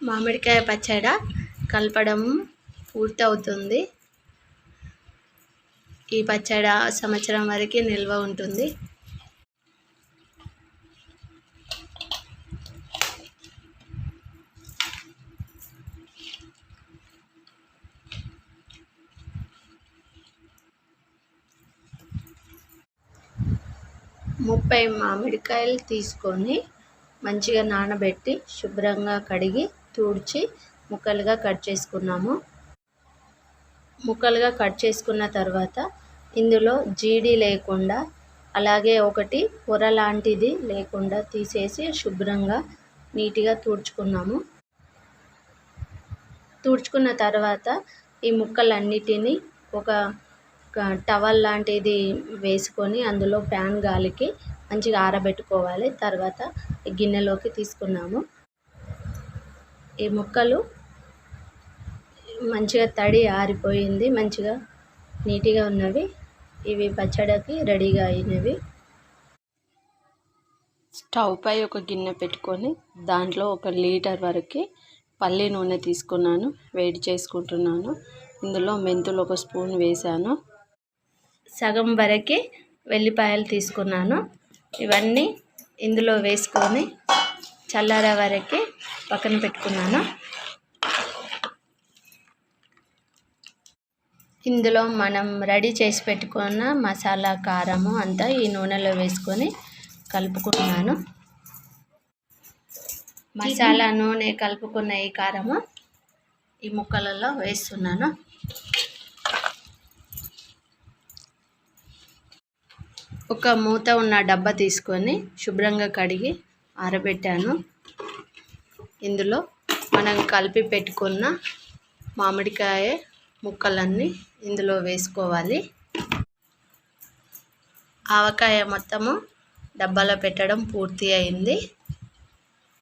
మామిడికాయ పచ్చడి కలపడం పూర్తవుతుంది. ఈ పచ్చడి సంవత్సరం వరకు నిల్వ ఉంటుంది. ముప్పై మామిడికాయలు తీసుకొని మంచిగా నానబెట్టి శుభ్రంగా కడిగి తుడిచి ముక్కలుగా కట్ చేసుకున్నాము. ముక్కలుగా కట్ చేసుకున్న తర్వాత ఇందులో జీడి లేకుండా అలాగే ఒకటి పొర లాంటిది లేకుండా తీసేసి శుభ్రంగా నీట్గా తుడుచుకున్నాము. తుడుచుకున్న తర్వాత ఈ ముక్కలన్నిటినీ ఒక టవల్ లాంటిది వేసుకొని అందులో ప్యాన్ గాలికి మంచిగా ఆరబెట్టుకోవాలి. తర్వాత గిన్నెలోకి తీసుకున్నాము. ఈ ముక్కలు మంచిగా తడి ఆరిపోయింది, మంచిగా నీట్గా ఉన్నవి. ఇవి పచ్చడికి రెడీగా అయినవి. స్టవ్ పై ఒక గిన్నె పెట్టుకొని దాంట్లో 1 లీటర్ వరకు పల్లి నూనె తీసుకున్నాను, వేడి చేసుకుంటున్నాను. ఇందులో మెంతులు 1 స్పూన్ వేసాను. సగం వరకు వెల్లిపాయలు తీసుకున్నాను. ఇవన్నీ ఇందులో వేసుకొని చల్లారే వరకు పక్కన పెట్టుకున్నాను. ఇందులో మనం రెడీ చేసి పెట్టుకున్న మసాలా కారము అంతా ఈ నూనెలో వేసుకొని కలుపుకుంటున్నాను. మసాలా నూనె కలుపుకున్న ఈ కారము ఈ ముక్కలలో వేస్తున్నాను. ఒక మూత ఉన్న డబ్బా తీసుకొని శుభ్రంగా కడిగి ఆరబెట్టాను. ఇందులో మనం కలిపి పెట్టుకున్న మామిడికాయ ముక్కలన్నీ ఇందులో వేసుకోవాలి. ఆవకాయ మొత్తము డబ్బాలో పెట్టడం పూర్తి అయింది.